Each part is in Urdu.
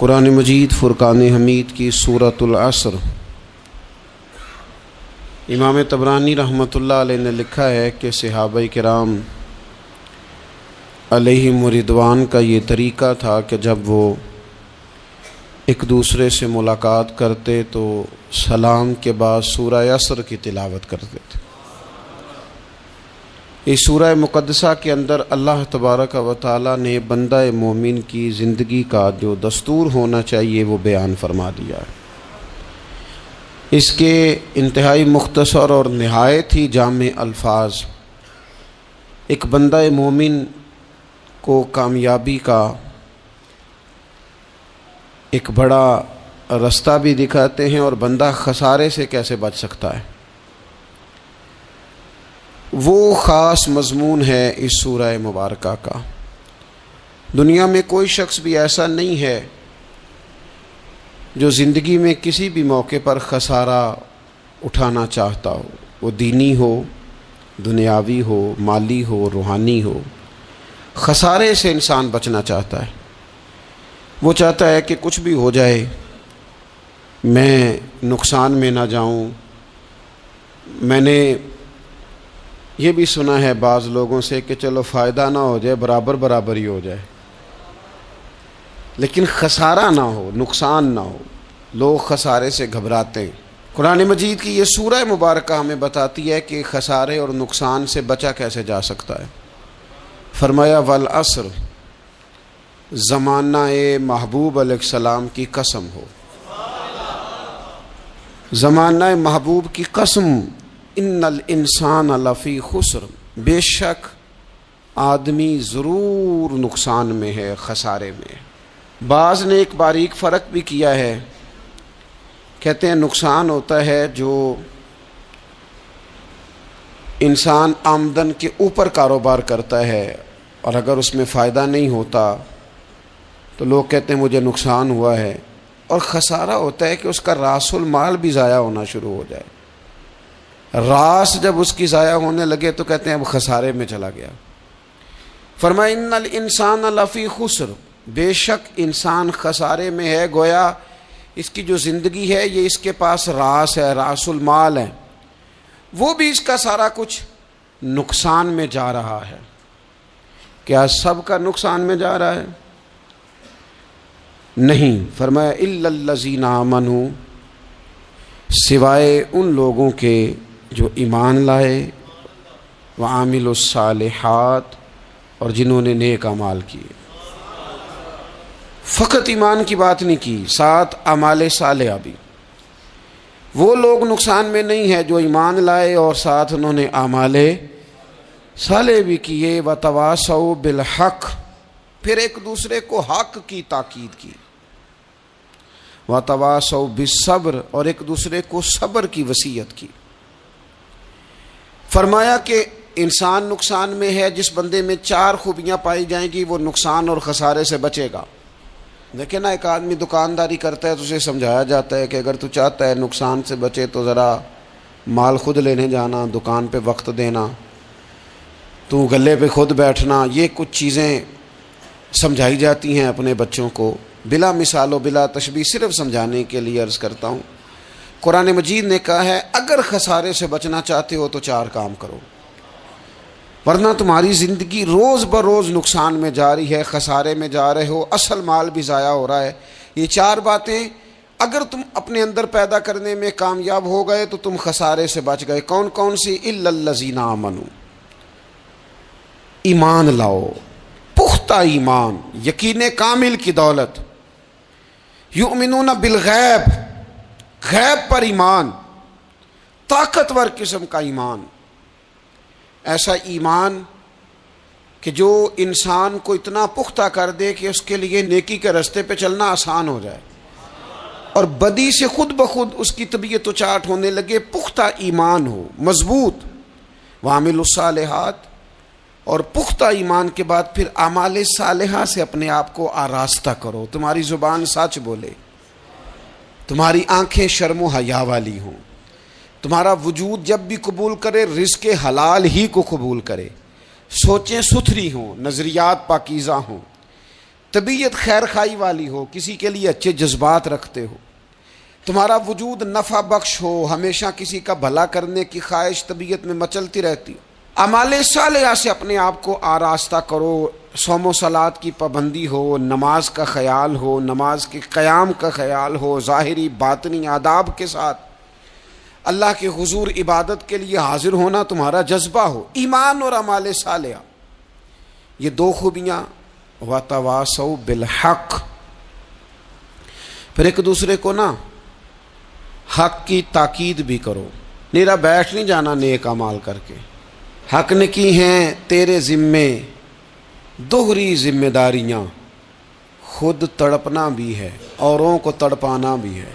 قرآن مجید فرقان حمید کی سورۃ العصر، امام طبرانی رحمۃ اللہ علیہ نے لکھا ہے کہ صحابہ کرام علیہم رضوان کا یہ طریقہ تھا کہ جب وہ ایک دوسرے سے ملاقات کرتے تو سلام کے بعد سورہ عصر کی تلاوت کرتے تھے۔ اس سورہ مقدسہ کے اندر اللہ تبارک و تعالی نے بندہ مومن کی زندگی کا جو دستور ہونا چاہیے وہ بیان فرما دیا ہے۔ اس کے انتہائی مختصر اور نہایت ہی جامع الفاظ ایک بندہ مومن کو کامیابی کا ایک بڑا رستہ بھی دکھاتے ہیں اور بندہ خسارے سے کیسے بچ سکتا ہے۔ وہ خاص مضمون ہے اس سورہ مبارکہ کا۔ دنیا میں کوئی شخص بھی ایسا نہیں ہے جو زندگی میں کسی بھی موقع پر خسارہ اٹھانا چاہتا ہو، وہ دینی ہو، دنیاوی ہو، مالی ہو، روحانی ہو۔ خسارے سے انسان بچنا چاہتا ہے۔ وہ چاہتا ہے کہ کچھ بھی ہو جائے میں نقصان میں نہ جاؤں۔ میں نے یہ بھی سنا ہے بعض لوگوں سے کہ چلو فائدہ نہ ہو جائے، برابر برابر ہی ہو جائے، لیکن خسارہ نہ ہو، نقصان نہ ہو۔ لوگ خسارے سے گھبراتے ہیں۔ قرآن مجید کی یہ سورہ مبارکہ ہمیں بتاتی ہے کہ خسارے اور نقصان سے بچا کیسے جا سکتا ہے۔ فرمایا والعصر، زمانہ محبوب علیہ السلام کی قسم ہو، زمانہ محبوب کی قسم، ان الانسان لفی خسر، بے شک آدمی ضرور نقصان میں ہے، خسارے میں ہے۔ بعض نے ایک باریک فرق بھی کیا ہے، کہتے ہیں نقصان ہوتا ہے جو انسان آمدن کے اوپر کاروبار کرتا ہے اور اگر اس میں فائدہ نہیں ہوتا تو لوگ کہتے ہیں مجھے نقصان ہوا ہے، اور خسارہ ہوتا ہے کہ اس کا راس المال بھی ضائع ہونا شروع ہو جائے۔ راس جب اس کی ضائع ہونے لگے تو کہتے ہیں اب خسارے میں چلا گیا۔ فرمایا ان الانسان لفی خسر، بے شک انسان خسارے میں ہے، گویا اس کی جو زندگی ہے یہ اس کے پاس راس ہے، راس المال ہے، وہ بھی اس کا سارا کچھ نقصان میں جا رہا ہے۔ کیا سب کا نقصان میں جا رہا ہے؟ نہیں۔ فرمایا الا الذین آمنوا، سوائے ان لوگوں کے جو ایمان لائے، وعاملوا الصالحات، اور جنہوں نے نیک اعمال کیے۔ فقط ایمان کی بات نہیں کی، ساتھ اعمال صالحہ بھی۔ وہ لوگ نقصان میں نہیں ہے جو ایمان لائے اور ساتھ انہوں نے اعمال صالح بھی کیے، وتواصوا بالحق، پھر ایک دوسرے کو حق کی تاکید کی، وتواصوا بالصبر، اور ایک دوسرے کو صبر کی وصیت کی۔ فرمایا کہ انسان نقصان میں ہے جس بندے میں 4 خوبیاں پائی جائیں گی وہ نقصان اور خسارے سے بچے گا۔ دیکھیں نا، ایک آدمی دکانداری کرتا ہے تو اسے سمجھایا جاتا ہے کہ اگر تو چاہتا ہے نقصان سے بچے تو ذرا مال خود لینے جانا، دکان پہ وقت دینا، تو گلے پہ خود بیٹھنا، یہ کچھ چیزیں سمجھائی جاتی ہیں اپنے بچوں کو، بلا مثال و بلا تشبیہ، صرف سمجھانے کے لیے عرض کرتا ہوں۔ قرآن مجید نے کہا ہے اگر خسارے سے بچنا چاہتے ہو تو 4 کام کرو، ورنہ تمہاری زندگی روز بروز نقصان میں جا رہی ہے، خسارے میں جا رہے ہو، اصل مال بھی ضائع ہو رہا ہے۔ یہ 4 باتیں اگر تم اپنے اندر پیدا کرنے میں کامیاب ہو گئے تو تم خسارے سے بچ گئے۔ کون کون سی؟ الا الذین آمنوا، ایمان لاؤ، پختہ ایمان، یقین کامل کی دولت، یؤمنون بالغیب، غیب پر ایمان، طاقتور قسم کا ایمان، ایسا ایمان کہ جو انسان کو اتنا پختہ کر دے کہ اس کے لیے نیکی کے راستے پہ چلنا آسان ہو جائے اور بدی سے خود بخود اس کی طبیعت و چاٹ ہونے لگے۔ پختہ ایمان ہو، مضبوط، وعاملوا الصالحات، اور پختہ ایمان کے بعد پھر اعمال صالحہ سے اپنے آپ کو آراستہ کرو، تمہاری زبان سچ بولے، تمہاری آنکھیں شرم و حیا والی ہوں، تمہارا وجود جب بھی قبول کرے رزق حلال ہی کو قبول کرے، سوچیں ستھری ہوں، نظریات پاکیزہ ہوں، طبیعت خیر خائی والی ہو، کسی کے لیے اچھے جذبات رکھتے ہو، تمہارا وجود نفع بخش ہو، ہمیشہ کسی کا بھلا کرنے کی خواہش طبیعت میں مچلتی رہتی ہو، اعمال صالحہ سے اپنے آپ کو آراستہ کرو، صوم و صلات کی پابندی ہو، نماز کا خیال ہو، نماز کے قیام کا خیال ہو، ظاہری باطنی آداب کے ساتھ اللہ کے حضور عبادت کے لیے حاضر ہونا تمہارا جذبہ ہو، ایمان اور اعمال صالحہ، یہ دو خوبیاں، وَتَوَاصَوْا بِالْحَقِّ، پھر ایک دوسرے کو نا حق کی تاکید بھی کرو، نیرا بیٹھ نہیں جانا نیک اعمال کر کے، حق نے کی ہیں تیرے ذمے دوہری ذمہ داریاں، خود تڑپنا بھی ہے اوروں کو تڑپانا بھی ہے،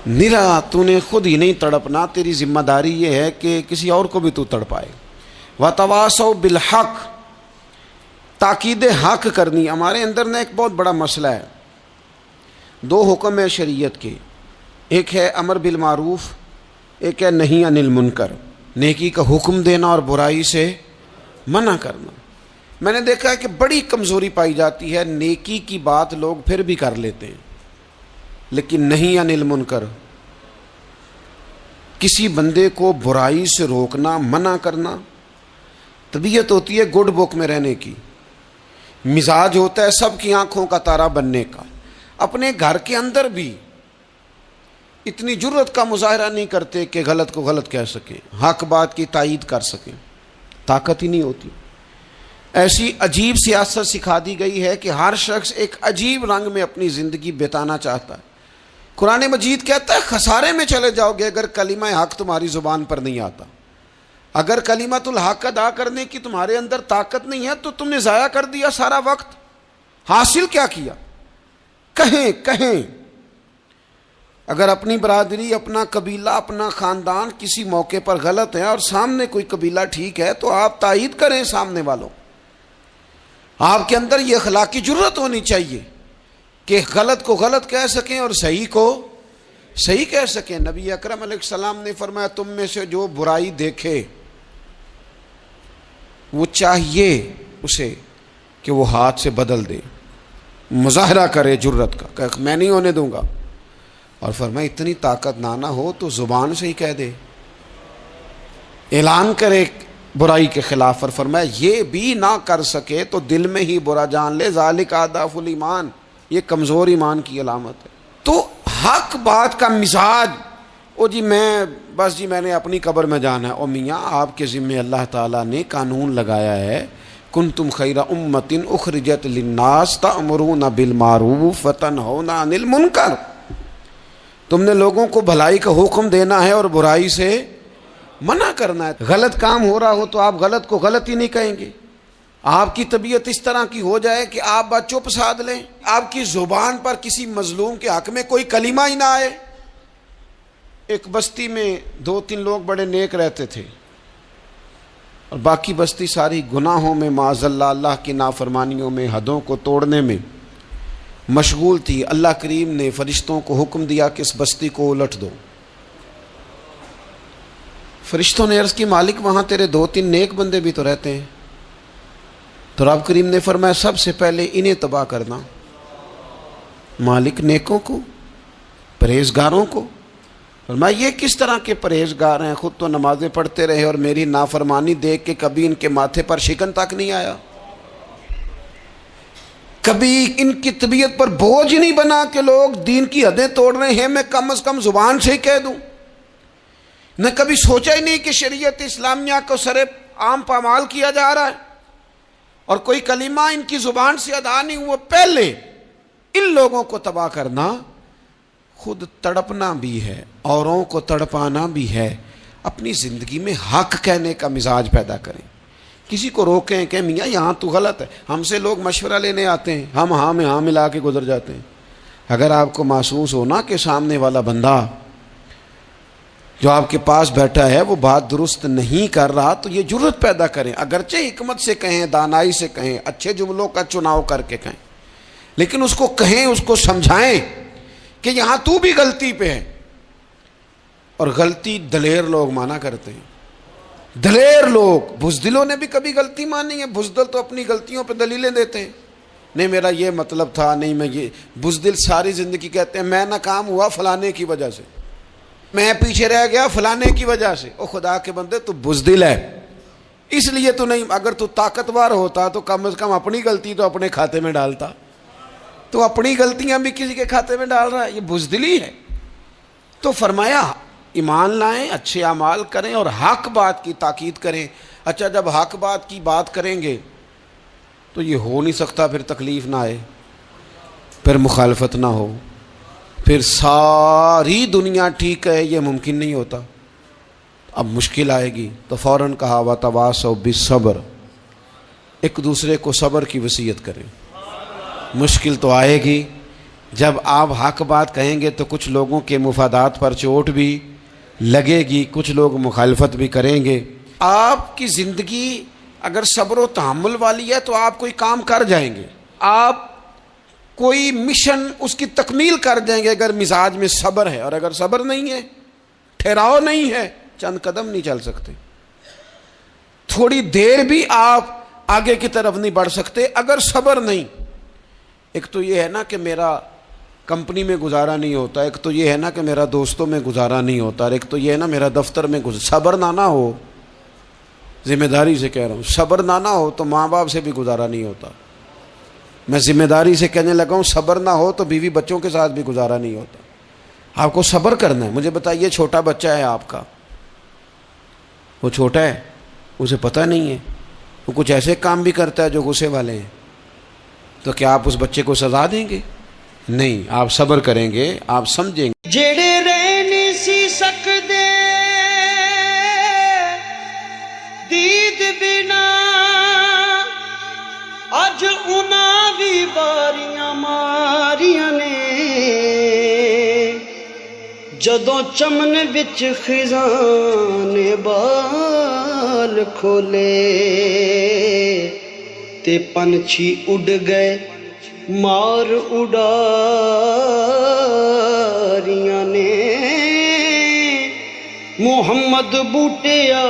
نیرا تو نے خود ہی نہیں تڑپنا، تیری ذمہ داری یہ ہے کہ کسی اور کو بھی تو تڑپائے، وَتَوَاصَوْا بِالْحَقِّ، تاکید حق کرنی۔ ہمارے اندر نے ایک بہت بڑا مسئلہ ہے، دو حکم ہے شریعت کے، ایک ہے امر بالمعروف، ایک ہے نہی عن المنکر، نیکی کا حکم دینا اور برائی سے منع کرنا۔ میں نے دیکھا ہے کہ بڑی کمزوری پائی جاتی ہے، نیکی کی بات لوگ پھر بھی کر لیتے ہیں، لیکن نہی عن المنکر، کسی بندے کو برائی سے روکنا، منع کرنا، طبیعت ہوتی ہے گڈ بک میں رہنے کی، مزاج ہوتا ہے سب کی آنکھوں کا تارا بننے کا، اپنے گھر کے اندر بھی اتنی جرت کا مظاہرہ نہیں کرتے کہ غلط کو غلط کہہ سکیں، حق بات کی تائید کر سکیں، طاقت ہی نہیں ہوتی۔ ایسی عجیب سیاست سکھا دی گئی ہے کہ ہر شخص ایک عجیب رنگ میں اپنی زندگی بتانا چاہتا ہے۔ قرآن مجید کہتا ہے خسارے میں چلے جاؤ گے اگر کلمہ حق تمہاری زبان پر نہیں آتا، اگر کلمۃ الحق ادا کرنے کی تمہارے اندر طاقت نہیں ہے تو تم نے ضائع کر دیا سارا وقت، حاصل کیا کیا؟ کہیں اگر اپنی برادری، اپنا قبیلہ، اپنا خاندان کسی موقع پر غلط ہے اور سامنے کوئی قبیلہ ٹھیک ہے تو آپ تائید کریں سامنے والوں، آپ کے اندر یہ اخلاقی جرت ہونی چاہیے کہ غلط کو غلط کہہ سکیں اور صحیح کو صحیح کہہ سکیں۔ نبی اکرم علیہ السلام نے فرمایا تم میں سے جو برائی دیکھے وہ چاہیے اسے کہ وہ ہاتھ سے بدل دے، مظاہرہ کرے جرت کا کہ میں نہیں ہونے دوں گا، اور فرمایا اتنی طاقت نہ ہو تو زبان سے ہی کہہ دے، اعلان کرے برائی کے خلاف، اور فرمایا یہ بھی نہ کر سکے تو دل میں ہی برا جان لے، ذالک اضعف الایمان، یہ کمزور ایمان کی علامت ہے۔ تو حق بات کا مزاج، او جی میں نے اپنی قبر میں جانا ہے، او میاں آپ کے ذمہ اللہ تعالیٰ نے قانون لگایا ہے، کنتم خیر امۃ اخرجت للناس تأمرون بالمعروف وتنہون عن المنکر، تم نے لوگوں کو بھلائی کا حکم دینا ہے اور برائی سے منع کرنا ہے۔ غلط کام ہو رہا ہو تو آپ غلط کو غلط ہی نہیں کہیں گے، آپ کی طبیعت اس طرح کی ہو جائے کہ آپ بات چپ سادھ لیں، آپ کی زبان پر کسی مظلوم کے حق میں کوئی کلمہ ہی نہ آئے۔ ایک بستی میں 2-3 لوگ بڑے نیک رہتے تھے اور باقی بستی ساری گناہوں میں، معاذ اللہ، اللہ کی نافرمانیوں میں، حدوں کو توڑنے میں مشغول تھی۔ اللہ کریم نے فرشتوں کو حکم دیا کہ اس بستی کو الٹ دو۔ فرشتوں نے عرض کی مالک وہاں تیرے 2-3 نیک بندے بھی تو رہتے ہیں، تو رب کریم نے فرمایا سب سے پہلے انہیں تباہ کرنا۔ مالک نیکوں کو، پرہیزگاروں کو، فرمایا یہ کس طرح کے پرہیزگار ہیں، خود تو نمازیں پڑھتے رہے اور میری نافرمانی دیکھ کے کبھی ان کے ماتھے پر شکن تک نہیں آیا، کبھی ان کی طبیعت پر بوجھ نہیں بنا کہ لوگ دین کی حدیں توڑ رہے ہیں میں کم از کم زبان سے ہی کہہ دوں، نہ کبھی سوچا ہی نہیں کہ شریعت اسلامیہ کو سر عام پامال کیا جا رہا ہے اور کوئی کلمہ ان کی زبان سے ادا نہیں ہوا۔ پہلے ان لوگوں کو تباہ کرنا، خود تڑپنا بھی ہے، اوروں کو تڑپانا بھی ہے، اپنی زندگی میں حق کہنے کا مزاج پیدا کریں، کسی کو روکیں کہ میاں یہاں تو غلط ہے۔ ہم سے لوگ مشورہ لینے آتے ہیں، ہم ہاں میں ہاں ملا کے گزر جاتے ہیں۔ اگر آپ کو محسوس ہونا کہ سامنے والا بندہ جو آپ کے پاس بیٹھا ہے وہ بات درست نہیں کر رہا تو یہ جرت پیدا کریں، اگرچہ حکمت سے کہیں، دانائی سے کہیں، اچھے جملوں کا چناؤ کر کے کہیں، لیکن اس کو کہیں، اس کو سمجھائیں کہ یہاں تو بھی غلطی پہ ہے۔ اور غلطی دلیر لوگ مانا کرتے ہیں، دلیر لوگ، بزدلوں نے بھی کبھی غلطی مانی ہے، بزدل تو اپنی غلطیوں پہ دلیلیں دیتے ہیں، نہیں میرا یہ مطلب تھا، نہیں میں یہ بزدل ساری زندگی کہتے ہیں میں ناکام ہوا فلانے کی وجہ سے، میں پیچھے رہ گیا فلانے کی وجہ سے۔ او خدا کے بندے تو بزدل ہے، اس لیے تو نہیں، اگر تو طاقتور ہوتا تو کم از کم اپنی غلطی تو اپنے کھاتے میں ڈالتا، تو اپنی غلطیاں بھی کسی کے کھاتے میں ڈال رہا ہے، یہ بزدلی ہے۔ تو فرمایا ایمان لائیں، اچھے اعمال کریں اور حق بات کی تاکید کریں۔ اچھا جب حق بات کی بات کریں گے تو یہ ہو نہیں سکتا پھر تکلیف نہ آئے، پھر مخالفت نہ ہو، پھر ساری دنیا ٹھیک ہے، یہ ممکن نہیں ہوتا۔ اب مشکل آئے گی تو فوراً کہا وَتَوَاصَوْا بِالصَّبْرِ، ایک دوسرے کو صبر کی وصیت کریں۔ مشکل تو آئے گی، جب آپ حق بات کہیں گے تو کچھ لوگوں کے مفادات پر چوٹ بھی لگے گی، کچھ لوگ مخالفت بھی کریں گے۔ آپ کی زندگی اگر صبر و تحمل والی ہے تو آپ کوئی کام کر جائیں گے، آپ کوئی مشن اس کی تکمیل کر جائیں گے اگر مزاج میں صبر ہے، اور اگر صبر نہیں ہے، ٹھہراؤ نہیں ہے، چند قدم نہیں چل سکتے، تھوڑی دیر بھی آپ آگے کی طرف نہیں بڑھ سکتے اگر صبر نہیں۔ ایک تو یہ ہے نا کہ میرا کمپنی میں گزارا نہیں ہوتا، ایک تو یہ ہے نا کہ میرا دوستوں میں گزارا نہیں ہوتا، اور ایک تو یہ ہے نا میرا دفتر میں صبر نہ ہو، ذمہ داری سے کہہ رہا ہوں، صبر نہ ہو تو ماں باپ سے بھی گزارا نہیں ہوتا۔ میں ذمہ داری سے کہنے لگا ہوں صبر نہ ہو تو بیوی بچوں کے ساتھ بھی گزارا نہیں ہوتا۔ آپ کو صبر کرنا ہے۔ مجھے بتائیے چھوٹا بچہ ہے آپ کا، وہ چھوٹا ہے، اسے پتہ نہیں ہے، وہ کچھ ایسے کام بھی کرتا ہے جو غصے والے ہیں، تو کیا آپ اس بچے کو سزا دیں گے؟ نہیں، آپ صبر کریں گے، آپ سمجھیں گے۔ جڑے رہ نہیں سی سکدے دید بنا، اج انہاں بھی باریاں ماریاں نے، جدوں چمن وچ خزاں نے بال کھولے تے پنچھی اڑ گئے مار اڑاریاں نے، محمد بوٹیا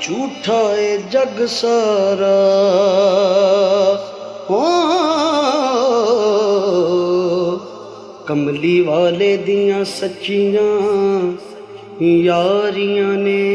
جھوٹا ہے جگ سارا، کملی والے دیاں سچیاں یاریاں نے۔